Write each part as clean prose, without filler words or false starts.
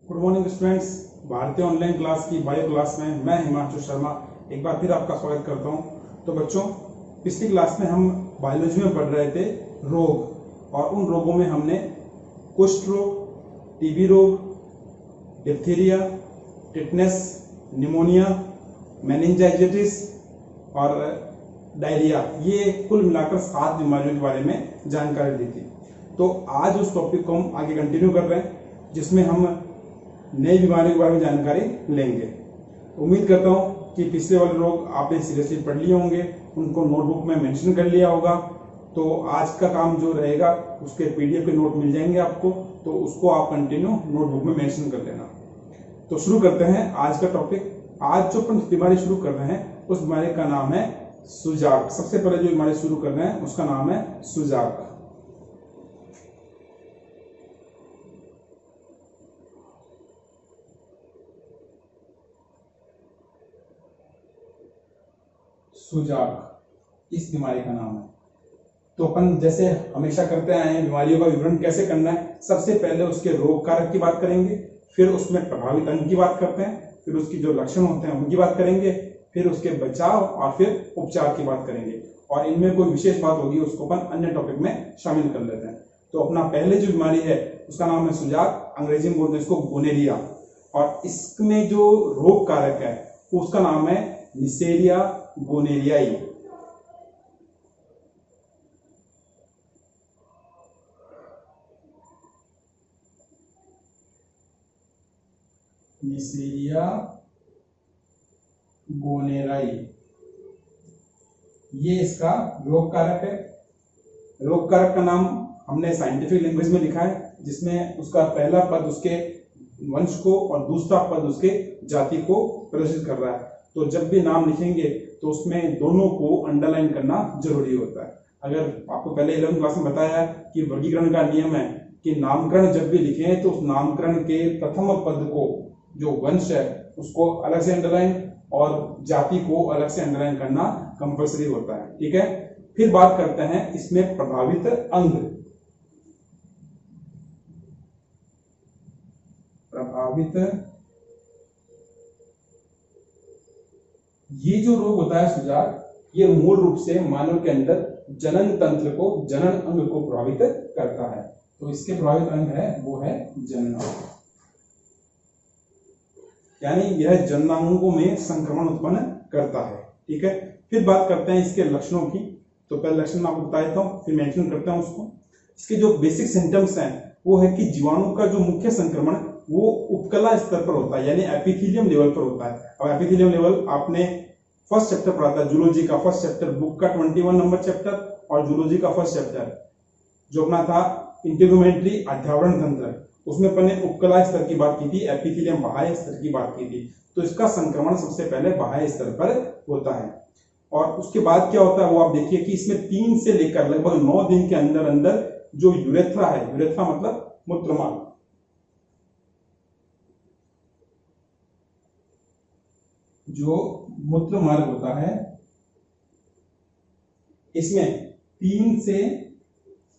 Good morning students. भारतीय online class की bio class में मैं हिमांशु शर्मा एक बार फिर आपका स्वागत करता हूं। तो बच्चों, पिछली क्लास में हम बायोलॉजी में पढ़ रहे थे रोग, और उन रोगों में हमने कुष्ठ रोग, टीबी रोग, डिप्थीरिया, टिटनेस, निमोनिया, मेनिंजाइटिस और डायरिया, ये कुल मिलाकर 7 बीमारियों के बारे में जानकारी दी थी। तो आज उस टॉपिक को हम आगे कंटिन्यू कर रहे हैं, जिसमें हम नई बीमारियों के बारे में जानकारी लेंगे। उम्मीद करता हूं कि पिछले वाले रोग आपने सीरियसली पढ़ लिए होंगे, उनको नोटबुक में मेंशन कर लिया होगा। तो आज का काम जो रहेगा, उसके पीडीएफ के नोट मिल जाएंगे आपको, तो उसको आप कंटिन्यू नोटबुक में मेंशन कर लेना। तो शुरू करते हैं आज का टॉपिक। आज जो अपन बीमारी शुरू कर रहे हैं, उस बीमारी का नाम है सुजाक। सबसे पहले जो बीमारी शुरू कर रहे हैं उसका नाम है सुजाक। सुजाक इस बीमारी का नाम है। तो अपन जैसे हमेशा करते आए हैं, बीमारियों का विवरण कैसे करना है, सबसे पहले उसके रोग कारक की बात करेंगे, फिर उसमें प्रभावित अंग की बात करते हैं, फिर उसकी जो लक्षण होते हैं उनकी बात करेंगे, फिर उसके बचाव और फिर उपचार की बात करेंगे। और इनमें कोई विशेष बात होगी उसको अपन अन्य टॉपिक में शामिल कर लेते हैं। तो अपना पहले जो बीमारी है उसका नाम है सुजाक, अंग्रेजी में बोलते हैं इसको गोनेरिया। और इसमें जो रोग कारक है उसका नाम है निसेरिया गोनेरियाई। निसेरिया गोनेराई, ये इसका रोग कारक है। रोग कारक का नाम हमने साइंटिफिक लैंग्वेज में लिखा है, जिसमें उसका पहला पद उसके वंश को और दूसरा पद उसके जाति को प्रदर्शित कर रहा है। तो जब भी नाम लिखेंगे तो उसमें दोनों को अंडरलाइन करना जरूरी होता है। अगर आपको पहले 11वीं क्लास में बताया कि वर्गीकरण का नियम है कि नामकरण जब भी लिखें तो उस नामकरण के प्रथम पद को, जो वंश है, उसको अलग से अंडरलाइन और जाति को अलग से अंडरलाइन करना कंपल्सरी होता है। ठीक है, फिर बात करते हैं इसमें प्रभावित अंग। प्रभावित, ये जो रोग होता है सुजाक, ये मूल रूप से मानव के अंदर जनन तंत्र को, जनन अंग को प्रभावित करता है। तो इसके प्रभावित अंग है वो है जनन अंग, यानी यह जननांगों में संक्रमण उत्पन्न करता है। ठीक है, फिर बात करते हैं इसके लक्षणों की। तो पहले लक्षण आपको बता देता हूं, फिर मेंशन करता हूं उसको। इसके जो बेसिक सिम्टम्स हैं वो है कि जीवाणु का जो मुख्य संक्रमण वो उपकला स्तर पर होता है, यानी एपिथेलियम लेवल पर होता है। अब एपिथेलियम लेवल आपने फर्स्ट चैप्टर पढ़ा था, जूलॉजी का फर्स्ट चैप्टर, बुक का 21 नंबर चैप्टर, और जूलॉजी का फर्स्ट चैप्टर जो अपना था इंटीग्यूमेंट्री अध्यावरण तंत्र, उसमें अपन ने उपकला स्तर की बात की थी, एपिथेलियम बाह्य स्तर की बात की थी। तो इसका संक्रमण सबसे पहले बाह्य स्तर पर होता है। और उसके बाद क्या होता है वो आप देखिए कि इसमें 3 से लेकर लगभग 9 दिन के अंदर अंदर जो यूरेथ्रा है, यूरेथ्रा मतलब मूत्रमार्ग, जो मूत्र मार्ग होता है, इसमें 3 से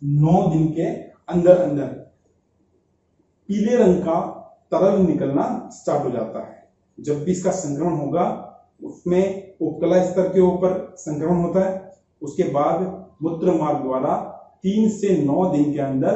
9 दिन के अंदर अंदर पीले रंग का तरल निकलना स्टार्ट हो जाता है। जब भी इसका संक्रमण होगा उसमें उपकला स्तर के ऊपर संक्रमण होता है, उसके बाद मूत्र मार्ग द्वारा 3 से 9 दिन के अंदर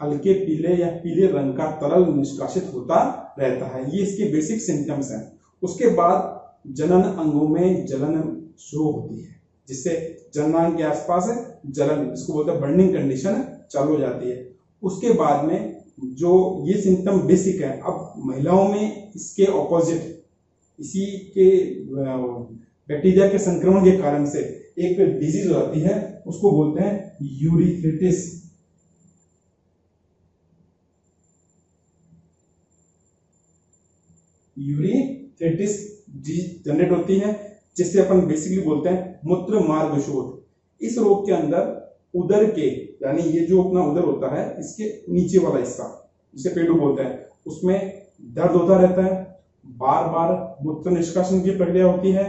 हल्के पीले या पीले रंग का तरल निष्कासित होता रहता है। ये इसके बेसिक सिम्टम्स हैं। उसके बाद जनन अंगों में जलन शुरू होती है, जिससे जननांग के आसपास जलन, इसको बोलते हैं बर्निंग कंडीशन, चालू हो जाती है। उसके बाद में जो ये सिम्टम बेसिक है, अब महिलाओं में इसके ऑपोजिट, इसी के बैक्टीरिया के संक्रमण के कारण से एक डिजीज हो जाती है, उसको बोलते हैं यूरिथ्रिटिस। यूरिथ्रिटिस जनरेट होती है, जिससे अपन बेसिकली बोलते हैं मूत्र मार्ग शोथ। इस रोग के अंदर उदर के, यानी ये जो अपना उदर होता है, इसके नीचे वाला हिस्सा जिसे पेडू बोलते हैं, उसमें दर्द होता रहता है। बार बार मूत्र निष्कासन की प्रक्रिया होती है।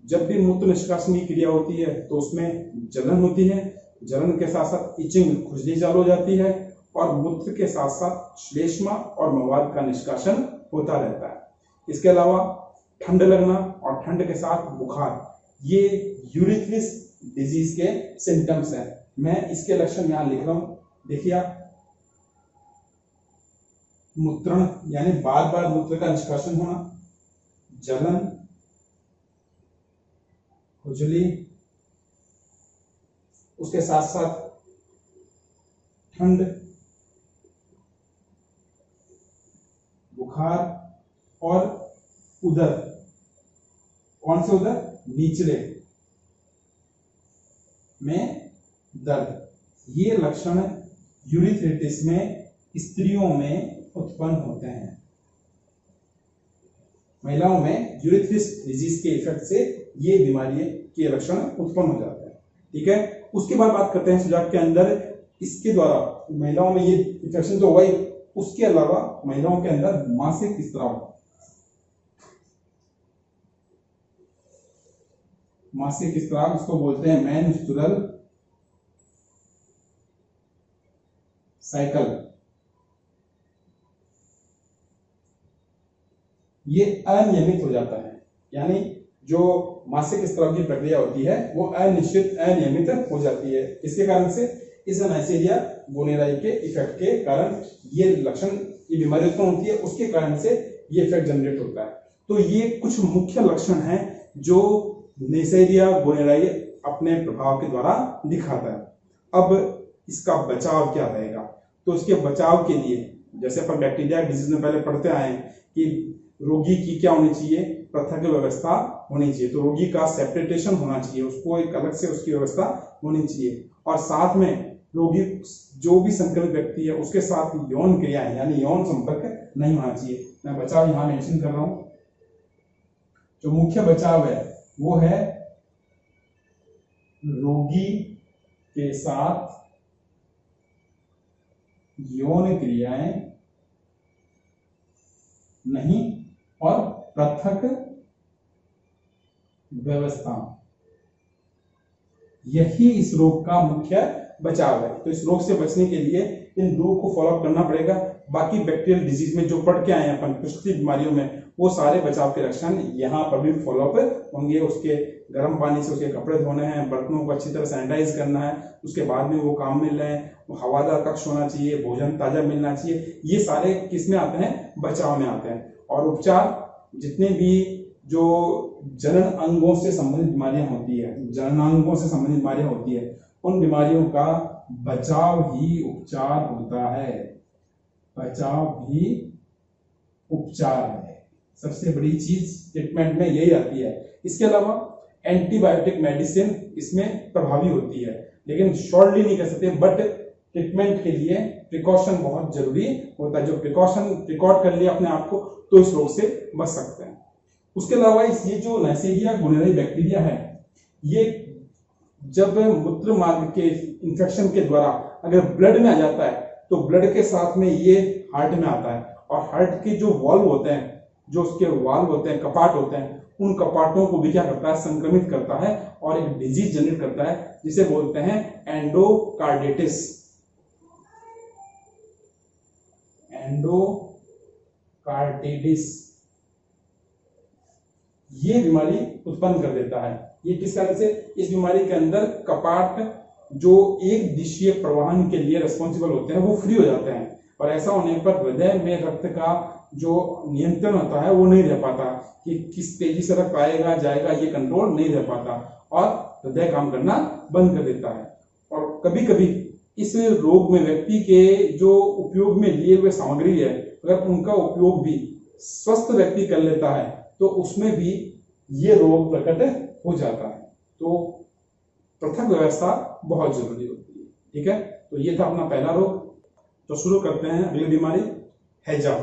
जब भी मूत्र निष्कासन की क्रिया होती है तो उसमें जलन होती है, जलन के साथ साथ इचिंग, खुजली चालू हो जाती है। और मूत्र के साथ साथ श्लेष्मा और मवाद का निष्कासन होता रहता है। इसके अलावा ठंड लगना और ठंड के साथ बुखार, ये यूरिथ्रिस डिजीज के सिम्टम्स हैं। मैं इसके लक्षण यहां लिख रहा हूं, देखिए आप। मूत्रण यानी बार बार मूत्र का निष्कासन होना, जलन, खुजली, उसके साथ साथ ठंड, बुखार और उदर, कौन से उदर? निचले में दर्द। ये लक्षण यूरिथ्रेटिस में स्त्रियों में उत्पन्न होते हैं। महिलाओं में यूरिथ्रिस डिजीज के इफेक्ट से ये बीमारी के लक्षण उत्पन्न हो जाते हैं। ठीक है, उसके बाद बात करते हैं सुजाक के अंदर इसके द्वारा महिलाओं में ये इन्फेक्शन तो हुआ ही, उसके अलावा महिलाओं के अंदर मासिक स्राव, मासिक स्राव इसको बोलते हैं मेंस्ट्रुअल साइकिल, ये अनियमित हो जाता है। यानी जो मासिक स्राव की प्रक्रिया होती है वो अनिश्चित, अनियमित हो जाती है। इसके कारण से इस नाइसीरिया गोनेराई के इफेक्ट के कारण ये लक्षण, ये बीमारी उत्पन्न होती है, उसके कारण से ये इफेक्ट जनरेट होता है। तो ये कुछ मुख्य लक्षण हैं जो नेसेरिया गोनेराई अपने प्रभाव के द्वारा दिखाता है। अब इसका बचाव क्या रहेगा? तो इसके बचाव के लिए जैसे अपन बैक्टीरिया डिजीज में पहले पढ़ते आए हैं कि रोगी की क्या होनी चाहिए? पृथक व्यवस्था होनी चाहिए। तो रोगी का सेपरेटेशन होना चाहिए, उसको एक अलग से उसकी व्यवस्था होनी चाहिए। और साथ में रोगी जो भी संक्रमित व्यक्ति है उसके साथ यौन क्रिया है यानी यौन संपर्क नहीं होना चाहिए। मैं बचाव यहां मेंशन कर रहा हूं। जो मुख्य बचाव है वो है रोगी के साथ यौन क्रियाएं नहीं और पृथक व्यवस्था, यही इस रोग का मुख्य बचाव है। तो इस रोग से बचने के लिए इन रोग को फॉलो अप करना पड़ेगा। बाकी बैक्टीरियल डिजीज में जो पढ़ के आए हैं अपन पुष्टि बीमारियों में, वो सारे बचाव के लक्षण यहाँ पर भी फॉलो अप होंगे। उसके गर्म पानी से उसके कपड़े धोने हैं, बर्तनों को अच्छी तरह सैनिटाइज करना है, उसके बाद में वो काम मिल रहे हैं, हवादार कक्ष होना चाहिए, भोजन ताजा मिलना चाहिए। ये सारे किस में आते हैं? बचाव में आते हैं। और उपचार, जितने भी जो जनन अंगों से संबंधित बीमारियां होती है, जननांगों से संबंधित बीमारियां होती है, उन बीमारियों का बचाव ही उपचार होता है। बचाव भी उपचार है। सबसे बड़ी चीज ट्रीटमेंट में यही आती है। इसके अलावा एंटीबायोटिक मेडिसिन इसमें प्रभावी होती है, लेकिन शॉर्टली नहीं कर सकते, बट ट्रीटमेंट के लिए प्रिकॉशन बहुत जरूरी होता है। जो प्रिकॉशन रिकॉर्ड कर लिया अपने आप को, तो इस रोग से बच सकते हैं। उसके अलावा ये जो नेसेरिया गोनेराई बैक्टीरिया है, ये जब मूत्र मार्ग के इंफेक्शन के द्वारा अगर ब्लड में आ जाता है तो ब्लड के साथ में ये हार्ट में आता है, और हार्ट के जो वॉल्व होते हैं, जो उसके वाल्व होते हैं, कपाट होते हैं, उन कपाटों को भी क्या करता है? संक्रमित करता है और एक डिजीज जनरेट करता है जिसे बोलते हैं एंडोकार्डिटिस। एंडोकार्डिटिस ये बीमारी उत्पन्न कर देता है। ये किस कारण से? इस बीमारी के अंदर कपाट जो एक दिशीय प्रवाहन के लिए रिस्पॉन्सिबल होते हैं वो फ्री हो जाते हैं, और ऐसा होने पर हृदय में रक्त का जो नियंत्रण होता है वो नहीं रह पाता कि किस तेजी से रक्त आएगा जाएगा, ये कंट्रोल नहीं रह पाता और हृदय काम करना बंद कर देता है। और कभी कभी इस रोग में व्यक्ति के जो उपयोग में लिए हुए सामग्री है, अगर उनका उपयोग भी स्वस्थ व्यक्ति कर लेता है तो उसमें भी ये रोग प्रकट हो जाता है। तो पृथक व्यवस्था बहुत जरूरी होती है। ठीक है, तो ये था अपना पहला रोग। तो शुरू करते हैं अगली बीमारी, हैजा।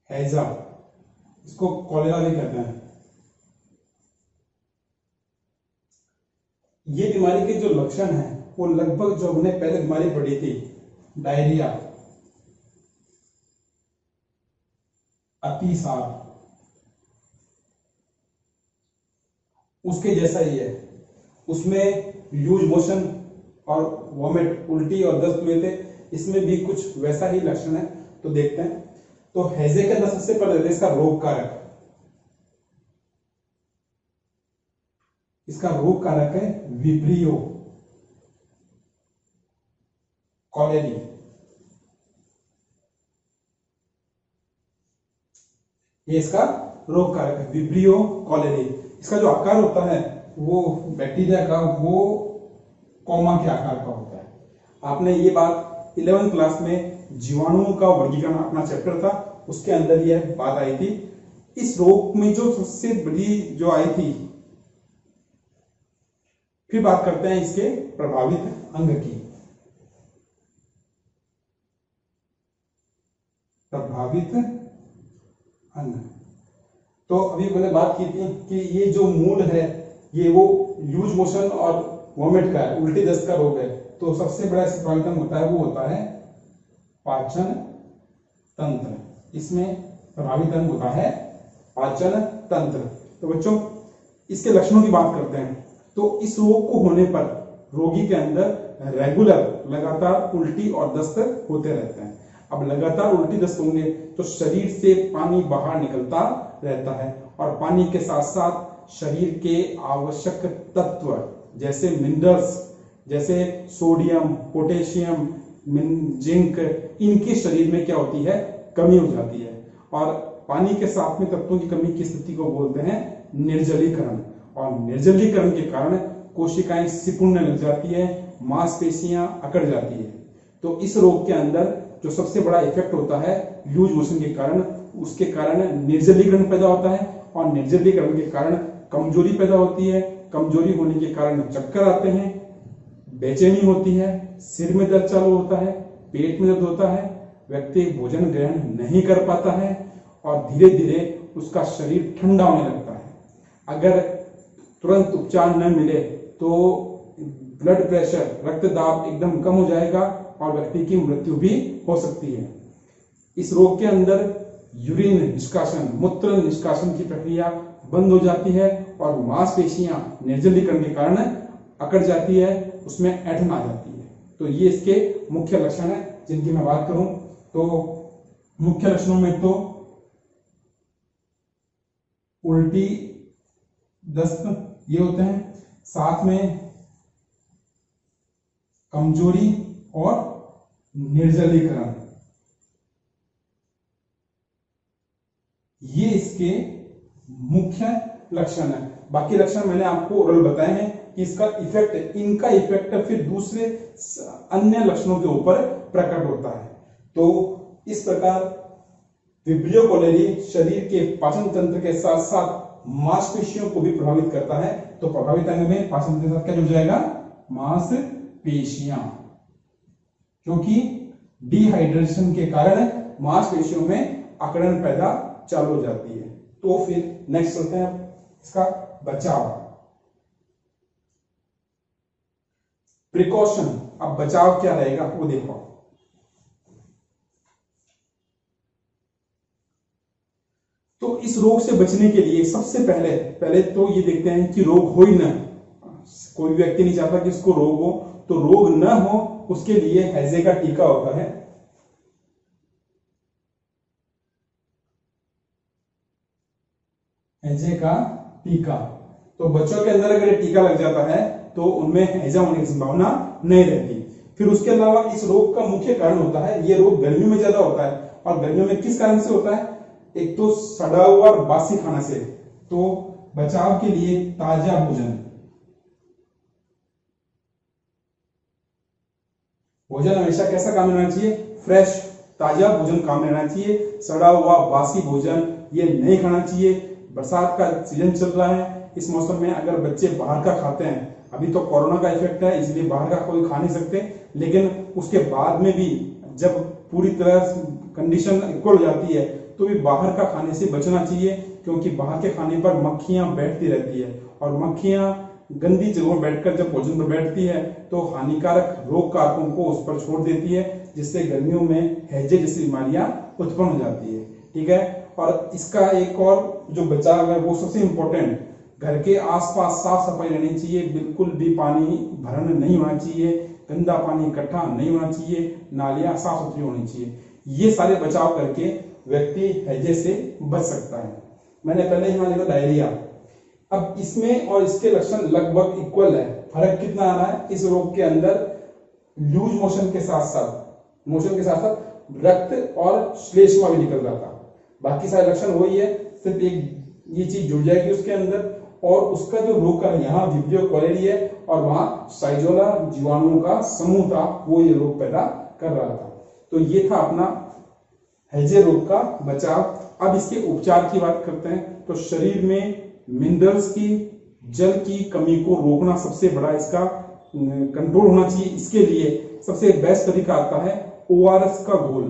हैजा, इसको कॉलेरा भी कहते हैं। बीमारी के जो लक्षण हैं वो लगभग जो हमने पहले बीमारी पढ़ी थी, डायरिया, अतिसार, उसके जैसा ही है। उसमें लूज मोशन और वॉमिट, उल्टी और दस्त हुए थे, इसमें भी कुछ वैसा ही लक्षण है। तो देखते हैं। तो हैजे के अंदर सबसे पहले इसका रोग कारक, इसका रोग कारक है विब्रियो कॉलेरी। ये इसका रोग कारक है, विब्रियो कॉलेरी। इसका जो आकार होता है वो बैक्टीरिया का वो कॉमा के आकार का होता है। आपने ये बात 11वीं क्लास में जीवाणुओं का वर्गीकरण अपना चैप्टर था, उसके अंदर यह बात आई थी। इस रोग में जो सबसे बड़ी जो आई थी, फिर बात करते हैं इसके प्रभावित अंग की। प्रभावित अंग, तो अभी मैंने बात की थी कि ये जो मूल है ये वो लूज मोशन और वॉमिट का है, उल्टी दस्त का रोग है। तो सबसे बड़ा इससे प्रभावित अंग होता है वो होता है पाचन तंत्र। इसमें प्रभावित अंग होता है पाचन तंत्र। तो बच्चों इसके लक्षणों की बात करते हैं। तो इस रोग को होने पर रोगी के अंदर रेगुलर लगातार उल्टी और दस्त होते रहते हैं। अब लगातार उल्टी दस्त होंगे तो शरीर से पानी बाहर निकलता रहता है और पानी के साथ साथ शरीर के आवश्यक तत्व जैसे मिनरल्स, जैसे सोडियम, पोटेशियम, जिंक, इनके शरीर में क्या होती है, कमी हो जाती है। और पानी के साथ में तत्वों की कमी की स्थिति को बोलते हैं निर्जलीकरण। और निर्जलीकरण के कारण कोशिकाएं सिकुड़ने लग जाती है, मांसपेशियां अकड़ जाती है। तो इस रोग के अंदर जो सबसे बड़ा इफेक्ट होता है लूज मोशन के कारण, उसके कारण निर्जलीकरण पैदा होता है और निर्जलीकरण के कारण कमजोरी पैदा होती है। कमजोरी होने के कारण चक्कर आते हैं, बेचैनी होती है, सिर में दर्द चालू होता है, पेट में दर्द होता है, व्यक्ति भोजन ग्रहण नहीं कर पाता है और धीरे धीरे उसका शरीर ठंडा होने लगता है। अगर तुरंत उपचार न मिले तो ब्लड प्रेशर, रक्तदाब एकदम कम हो जाएगा और व्यक्ति की मृत्यु भी हो सकती है। इस रोग के अंदर यूरिन निष्कासन, मूत्र निष्कासन की प्रक्रिया बंद हो जाती है और मांसपेशियां निर्जलीकरण के कारण अकड़ जाती है, उसमें ऐंठन आ जाती है। तो ये इसके मुख्य लक्षण है जिनकी मैं बात करूं तो मुख्य लक्षणों में तो उल्टी, दस्त ये होते हैं, साथ में कमजोरी और निर्जलीकरण, ये इसके मुख्य लक्षण है। बाकी लक्षण मैंने आपको ओरल बताए हैं कि इसका इफेक्ट, इनका इफेक्ट फिर दूसरे अन्य लक्षणों के ऊपर प्रकट होता है। तो इस प्रकार विब्रियो कॉलेरी शरीर के पाचन तंत्र के साथ साथ मांसपेशियों को भी प्रभावित करता है। तो प्रभावित अंग में पाचन तंत्र के साथ क्या जुड़ जाएगा, मांसपेशियां, क्योंकि डिहाइड्रेशन के कारण मांसपेशियों में अकड़न पैदा चालू हो जाती है। तो फिर नेक्स्ट चलते हैं इसका बचाव, प्रिकॉशन। अब बचाव क्या रहेगा वो देखो। तो इस रोग से बचने के लिए सबसे पहले तो ये देखते हैं कि रोग हो ही ना, कोई व्यक्ति नहीं चाहता कि इसको रोग हो, तो रोग न हो उसके लिए हैजे का टीका होता है। हैजे का टीका, तो बच्चों के अंदर अगर टीका लग जाता है तो उनमें हैजा होने की संभावना नहीं रहती। फिर उसके अलावा इस रोग का मुख्य कारण होता है, ये रोग गर्मियों में ज्यादा होता है। और गर्मियों में किस कारण से होता है, एक तो सड़ा हुआ और बासी खाना से। तो बचाव के लिए ताजा भोजन, भोजन हमेशा कैसा काम लेना चाहिए, फ्रेश ताजा भोजन काम लेना चाहिए। सड़ा हुआ बासी भोजन ये नहीं खाना चाहिए। बरसात का सीजन चल रहा है, इस मौसम में अगर बच्चे बाहर का खाते हैं, अभी तो कोरोना का इफेक्ट है इसलिए बाहर का कोई खा नहीं सकते, लेकिन उसके बाद में भी जब पूरी तरह कंडीशन इक्वल हो जाती है तो भी बाहर का खाने से बचना चाहिए, क्योंकि बाहर के खाने पर मक्खियां बैठती रहती है और मक्खियां गंदी जगहों में बैठकर जब भोजन पर बैठती है तो हानिकारक रोग कारकों को उस पर छोड़ देती है, जिससे गर्मियों में हैजे जैसी बीमारियां उत्पन्न हो जाती है। ठीक है, और इसका एक और जो बचाव है वो सबसे इम्पोर्टेंट, घर के आसपास साफ सफाई रहनी चाहिए, बिल्कुल भी पानी भरण नहीं होना चाहिए, गंदा पानी इकट्ठा नहीं होना चाहिए, नालियां साफ सुथरी होनी चाहिए। ये सारे बचाव करके व्यक्ति हैजे से बच सकता है। मैंने पहले यहाँ लिखा डायरिया। अब इसमें और इसके लक्षण लगभग इक्वल है। फर्क कितना आ रहा है, इस रोग के अंदर लूज मोशन के साथ साथ रक्त और श्लेष्मा भी निकल रहा था। बाकी सारे लक्षण वही है, सिर्फ एक ये चीज जुड़ जाएगी उसके अंदर, और उसका जो रोग का यहाँ विब्रियो कोलेरी है और वहां साइजोला जीवाणुओं का समूह था, वो ये रोग पैदा कर रहा था। तो ये था अपना हैजे रोग का बचाव। अब इसके उपचार की बात करते हैं तो शरीर में मिनरल्स की, जल की कमी को रोकना सबसे बड़ा इसका कंट्रोल होना चाहिए। इसके लिए सबसे बेस्ट तरीका आता है ORS का घोल।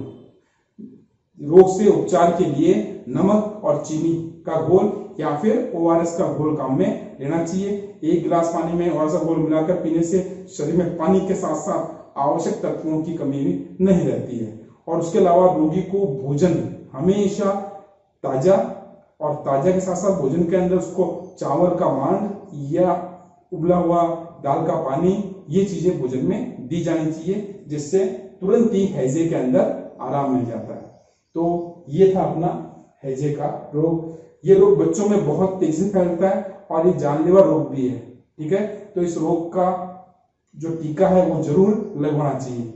रोग से उपचार के लिए नमक और चीनी का घोल या फिर ORS का घोल काम में लेना चाहिए। 1 गिलास पानी में ORS का घोल मिलाकर पीने से शरीर में पानी के साथ साथ आवश्यक तत्वों की कमी भी नहीं रहती है। और उसके अलावा रोगी को भोजन हमेशा ताजा, और ताजा के साथ साथ भोजन के अंदर उसको चावल का मांड या उबला हुआ दाल का पानी, ये चीजें भोजन में दी जानी चाहिए, जिससे तुरंत ही हैजे के अंदर आराम मिल जाता है। तो ये था अपना हैजे का रोग। ये रोग बच्चों में बहुत तेजी से फैलता है और ये जानलेवा रोग भी है। ठीक है, तो इस रोग का जो टीका है वो जरूर लगवाना चाहिए।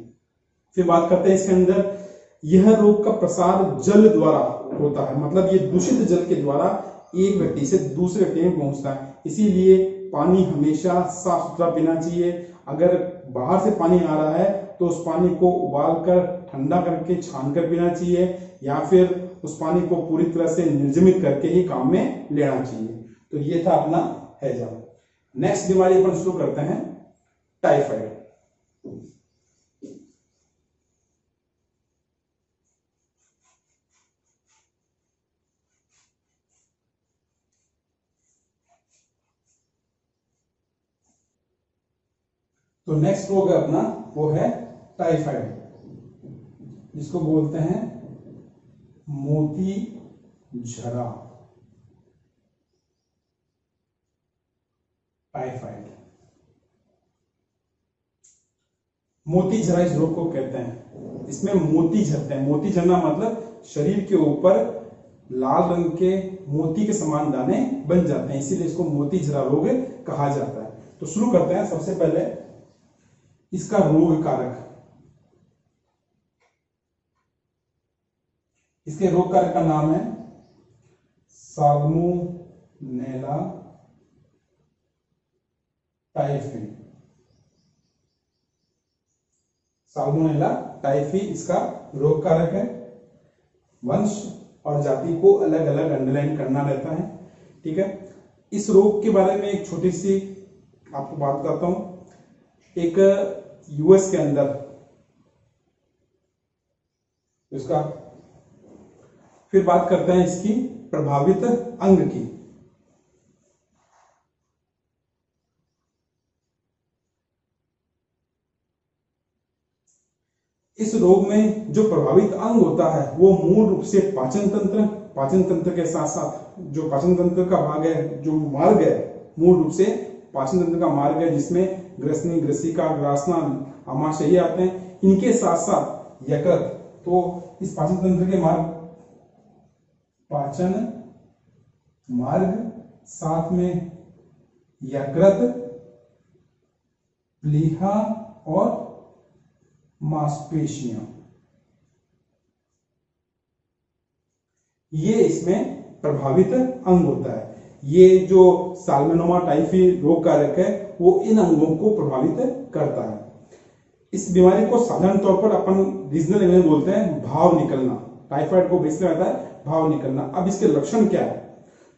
फिर बात करते हैं इसके अंदर, यह रोग का प्रसार जल द्वारा होता है, मतलब ये दूषित जल के द्वारा एक व्यक्ति से दूसरे व्यक्ति में पहुंचता है। इसीलिए पानी हमेशा साफ सुथरा पीना चाहिए। अगर बाहर से पानी आ रहा है तो उस पानी को उबाल कर ठंडा करके छान कर पीना चाहिए, या फिर उस पानी को पूरी तरह से निर्जमित करके ही काम में लेना चाहिए। तो ये था अपना हैजा। नेक्स्ट बीमारी अपन शुरू करते हैं, टाइफाइड। तो नेक्स्ट रोग है अपना वो है टाइफाइड, जिसको बोलते हैं मोती झरा। टाइफाइड, मोती झरा इस रोग को कहते हैं। इसमें मोती झरते हैं। मोती झरना मतलब शरीर के ऊपर लाल रंग के मोती के समान दाने बन जाते हैं, इसीलिए इसको मोती झरा रोग कहा जाता है। तो शुरू करते हैं सबसे पहले इसका रोग कारक। इसके रोग कारक का नाम है साल्मोनेला टाइफी। साल्मोनेला टाइफी इसका रोग कारक है। वंश और जाति को अलग अलग अंडरलाइन करना रहता है। ठीक है, इस रोग के बारे में एक छोटी सी आपको बात बताता हूं। एक यूएस के अंदर इसका, फिर बात करते हैं इसकी प्रभावित अंग की। इस रोग में जो प्रभावित अंग होता है वो मूल रूप से पाचन तंत्र के साथ साथ जो पाचन तंत्र का भाग है, जो मार्ग है, मूल रूप से पाचन तंत्र का मार्ग है, जिसमें ग्रसनी, ग्रसिका, ग्रासना, आमाशय आते हैं। इनके साथ साथ यकृत, तो इस पाचन तंत्र के मार्ग, पाचन मार्ग, साथ में यकृत, प्लीहा और मांसपेशियां, ये इसमें प्रभावित अंग होता है। ये जो साल्मोनेला टाइफी रोग कारक है वो इन अंगों को प्रभावित करता है। इस बीमारी को साधारण तौर पर अपन रीजनल लैंग्वेज में बोलते हैं भाव निकलना। टाइफाइड को बेसिकली आता है भाव निकलना। अब इसके लक्षण क्या है,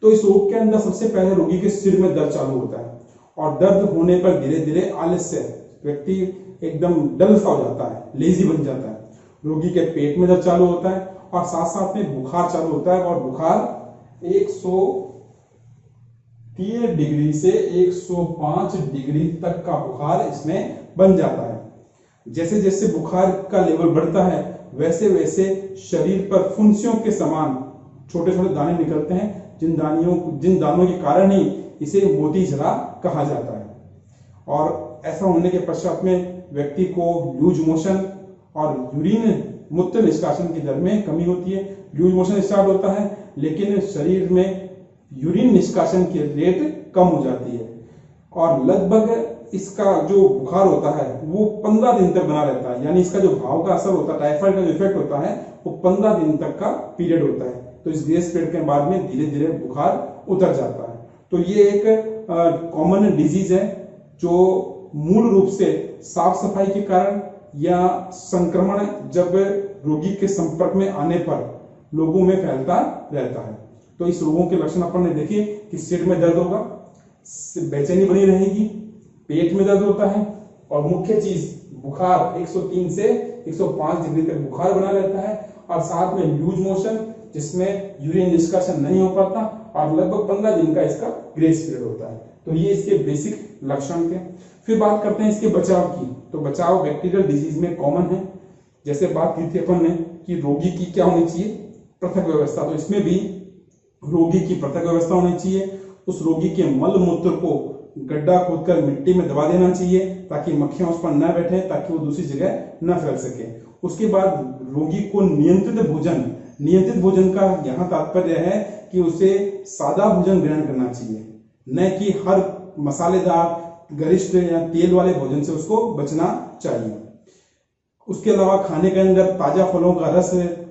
तो इस रोग के अंदर सबसे पहले रोगी के सिर में दर्द चालू होता है, और दर्द होने पर धीरे धीरे आलस्य, व्यक्ति एकदम डल सा हो जाता है, लेजी बन जाता है। रोगी के पेट में दर्द चालू होता है और साथ साथ में बुखार चालू होता है, और बुखार 3 डिग्री से 105 डिग्री तक का बुखार इसमें बन जाता है। जैसे जैसे बुखार का लेवल बढ़ता है वैसे वैसे शरीर पर फुंसियों के समान छोटे छोटे दाने निकलते हैं, जिन दानों के कारण ही इसे मोती जरा कहा जाता है। और ऐसा होने के पश्चात में व्यक्ति को लूज मोशन और यूरिन मूत्र निष्कासन की दर में कमी होती है। लूज मोशन स्टार्ट होता है लेकिन शरीर में यूरिन निष्कासन की रेट कम हो जाती है और लगभग इसका जो बुखार होता है वो 15 दिन तक बना रहता है। यानी इसका जो घाव का असर होता है, टाइफाइड का जो इफेक्ट होता है वो 15 दिन तक का पीरियड होता है। तो इस ग्रेस पीरियड के बाद में धीरे धीरे बुखार उतर जाता है। तो ये एक कॉमन डिजीज है जो मूल रूप से साफ सफाई के कारण या संक्रमण जब रोगी के संपर्क में आने पर लोगों में फैलता रहता है। तो इस रोगों के लक्षण अपन ने देखे कि सिर में दर्द होगा, बेचैनी बनी रहेगी, पेट में दर्द होता है और मुख्य चीज बुखार 103 से 105 डिग्री तक बुखार बना रहता है और साथ में लूज मोशन जिसमें यूरिन निष्कासन नहीं हो पाता और लगभग 15 दिन का इसका ग्रेस पीरियड होता है। तो ये इसके बेसिक लक्षण थे। फिर बात करते हैं इसके बचाव की। तो बचाव बैक्टीरियल डिजीज में कॉमन है। जैसे बात की थी अपन ने कि रोगी की क्या होनी चाहिए, पृथक व्यवस्था। तो इसमें भी रोगी की पृथक व्यवस्था होनी चाहिए। उस रोगी के मल मूत्र को गड्ढा खोदकर मिट्टी में दबा देना चाहिए ताकि मक्खियां उस पर न बैठे, ताकि वो दूसरी जगह न फैल सके। उसके बाद रोगी को नियंत्रित भोजन का यहाँ तात्पर्य है कि उसे सादा भोजन ग्रहण करना चाहिए, न कि हर मसालेदार गरिष्ठ या तेल वाले भोजन से उसको बचना चाहिए। उसके अलावा खाने के अंदर ताजा फलों का रस,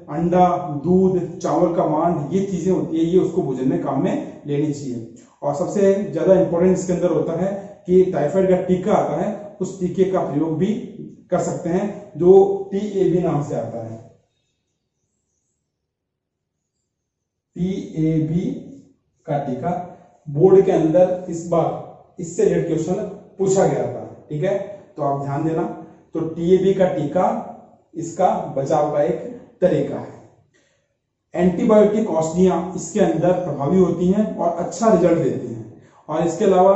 अंडा, दूध, चावल का मांड, ये चीजें होती है, ये उसको भोजन में काम में लेनी चाहिए। और सबसे ज्यादा इंपॉर्टेंट इसके अंदर होता है कि टाइफाइड का टीका आता है, उस टीके का प्रयोग भी कर सकते हैं जो TAB नाम से आता है। TAB का टीका बोर्ड के अंदर इस बार इससे रिलेटेड क्वेश्चन पूछा गया था। ठीक है, तो आप ध्यान देना। तो TAB का टीका इसका बचाव का एक तरीका है। एंटीबायोटिक औषधियां इसके अंदर प्रभावी होती हैं और अच्छा रिजल्ट देती हैं। और इसके अलावा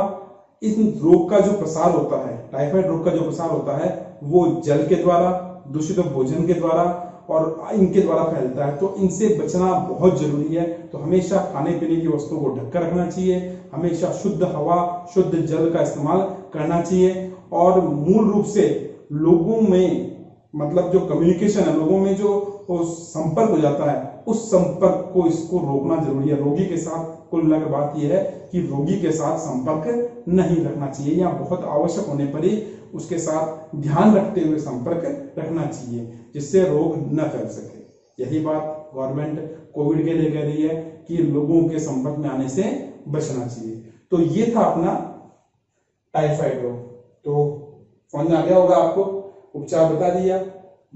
इस रोग का जो प्रसार होता है, टाइफाइड रोग का जो प्रसार होता है, वो जल के द्वारा, दूषित भोजन के द्वारा और इनके द्वारा फैलता है। तो इनसे बचना बहुत जरूरी है। तो हमेशा खाने पीने की वस्तुओं को ढककर रखना चाहिए, हमेशा शुद्ध हवा, शुद्ध जल का इस्तेमाल करना चाहिए और मूल रूप से लोगों में मतलब जो कम्युनिकेशन है, लोगों में जो संपर्क हो जाता है, उस संपर्क को इसको रोकना जरूरी है। रोगी के साथ कुल मिलाकर बात यह है कि रोगी के साथ संपर्क नहीं रखना चाहिए या बहुत आवश्यक होने पर ही उसके साथ ध्यान रखते हुए संपर्क रखना चाहिए जिससे रोग न फैल सके। यही बात गवर्नमेंट कोविड के लिए कह रही है कि लोगों के संपर्क में आने से बचना चाहिए। तो ये था अपना टाइफाइड रोग। तो समझ में आ गया होगा आपको। उपचार बता दिया,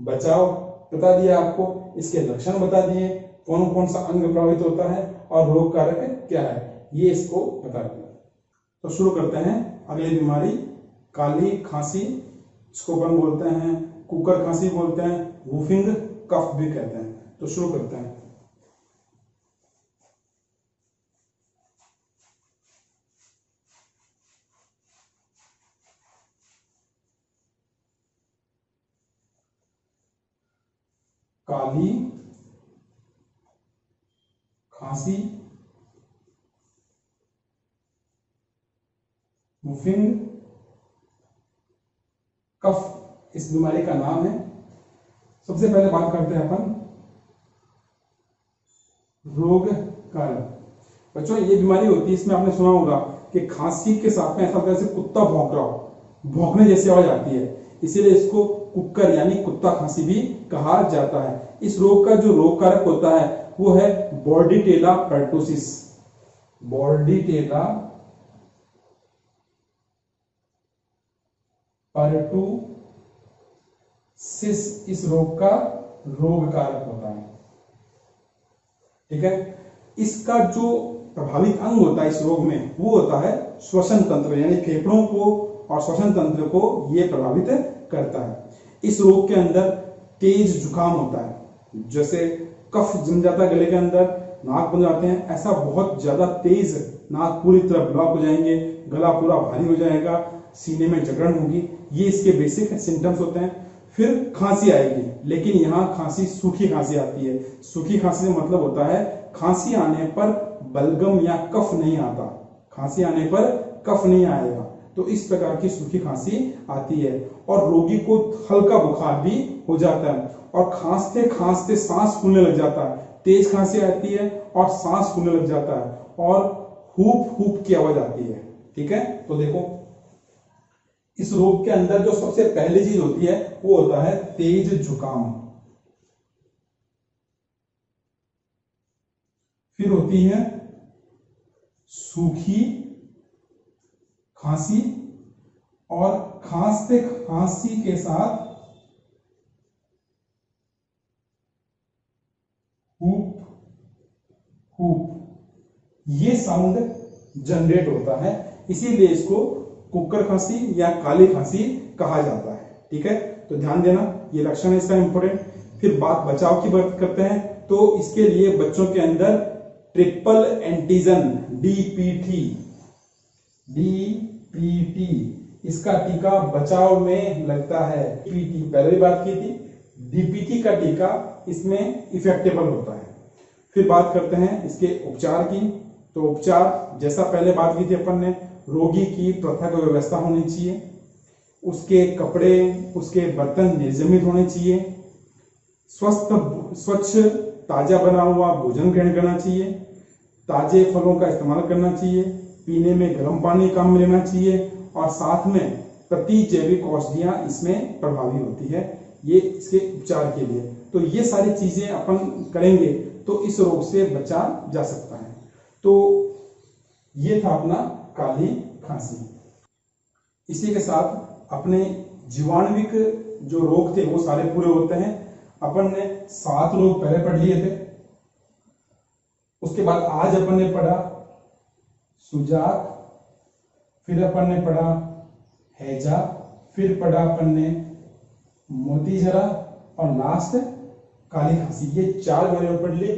बचाव बता दिया आपको, इसके लक्षण बता दिए, कौन कौन सा अंग प्रभावित होता है और रोग कारक क्या है, ये इसको बता दिया। तो शुरू करते हैं अगली बीमारी, काली खांसी। इसको अपन बोलते हैं कुकर खांसी बोलते हैं, वूफिंग कफ भी कहते हैं। तो शुरू करते हैं। काली खांसी, वूफिंग कफ इस बीमारी का नाम है। सबसे पहले बात करते हैं अपन रोग कारक। बच्चों ये बीमारी होती है, इसमें आपने सुना होगा कि खांसी के साथ में ऐसा लगता है जैसे कुत्ता भौंक रहा हो, भौंकने जैसी आवाज आती है, इसीलिए इसको कुक्कर यानी कुत्ता खांसी भी कहा जाता है। इस रोग का जो रोग कारक होता है वो है बॉर्डीटेला पर्टुसिस। बॉर्डीटेला पर्टुसिस इस रोग का रोग कारक होता है। ठीक है, इसका जो प्रभावित अंग होता है इस रोग में वो होता है श्वसन तंत्र, यानी फेफड़ों को और श्वसन तंत्र को ये प्रभावित करता है। इस रोग के अंदर तेज जुकाम होता है, जैसे कफ जम जाता है गले के अंदर, नाक बंद जाते हैं, ऐसा बहुत ज्यादा तेज नाक पूरी तरह ब्लॉक हो जाएंगे, गला पूरा भारी हो जाएगा, सीने में जकड़न होगी। ये इसके बेसिक सिम्टम्स होते हैं। फिर खांसी आएगी, लेकिन यहाँ खांसी सूखी खांसी आती है। सूखी खांसी का मतलब होता है खांसी आने पर बलगम या कफ नहीं आता, खांसी आने पर कफ नहीं आएगा। तो इस प्रकार की सूखी खांसी आती है और रोगी को हल्का बुखार भी हो जाता है और खांसते खांसते सांस फूलने लग जाता है। तेज खांसी आती है और सांस फूलने लग जाता है और हूप हूप की आवाज आती है। ठीक है, तो देखो इस रोग के अंदर जो सबसे पहली चीज होती है वो होता है तेज जुकाम, फिर होती है सूखी खांसी और खांसते खांसी के साथ हूप हूप ये साउंड जनरेट होता है, इसीलिए इसको कुकर खांसी या काली खांसी कहा जाता है। ठीक है, तो ध्यान देना, ये लक्षण है इसका इंपॉर्टेंट। फिर बात बचाव की बात करते हैं, तो इसके लिए बच्चों के अंदर ट्रिपल एंटीजन डीपीटी इसका टीका बचाव में लगता है। डीपीटी पहले भी बात की थी, डीपीटी का टीका इसमें इफेक्टेबल होता है। फिर बात करते हैं इसके उपचार की, तो उपचार जैसा पहले बात की थी अपन ने, रोगी की पृथक व्यवस्था होनी चाहिए, उसके कपड़े उसके बर्तन निर्जमित होने चाहिए, स्वच्छ ताजा बना हुआ भोजन ग्रहण करना चाहिए, ताजे फलों का इस्तेमाल करना चाहिए, पीने में गर्म पानी काम में लेना चाहिए और साथ में प्रतिजैविक औषधियां इसमें प्रभावी होती है, ये इसके उपचार के लिए। तो ये सारी चीजें अपन करेंगे तो इस रोग से बचा जा सकता है। तो ये था अपना काली खांसी। इसी के साथ अपने जीवाणुविक जो रोग थे वो सारे पूरे होते हैं। अपन ने 7 रोग पहले पढ़ लिए थे, उसके बाद आज अपन ने पढ़ा सुजाक, फिर अपन ने पढ़ा हैजा, फिर पढ़ा अपन ने मोतीझरा और लास्ट काली खांसी। ये 4 बीमारियां पढ़ ली।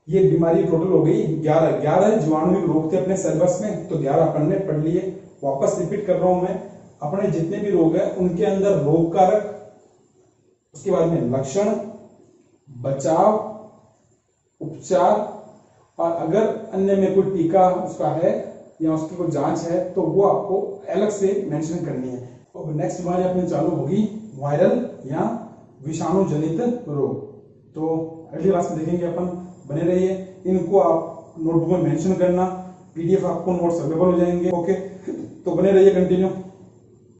ये बीमारी टोटल हो गई 11 जीवाणुविक रोग थे अपने सिलेबस में, तो 11 अपन ने पढ़ लिए। वापस रिपीट कर रहा हूं मैं, अपने जितने भी रोग है उनके अंदर रोग कारक, उसके बाद में लक्षण, बचाव, उपचार और अगर अन्य में कोई टीका उसका है या उसकी कोई जांच है तो वो आपको अलग से मेंशन करनी है। तो नेक्स्ट बीमारी अपनी चालू होगी वायरल या विषाणु जनित रोग। तो अगली क्लास में देखेंगे अपन, बने रहिए। इनको आप नोटबुक में मेंशन करना, पीडीएफ आपको नोट्स अवेलेबल हो जाएंगे। ओके, तो बने रहिए, कंटिन्यू।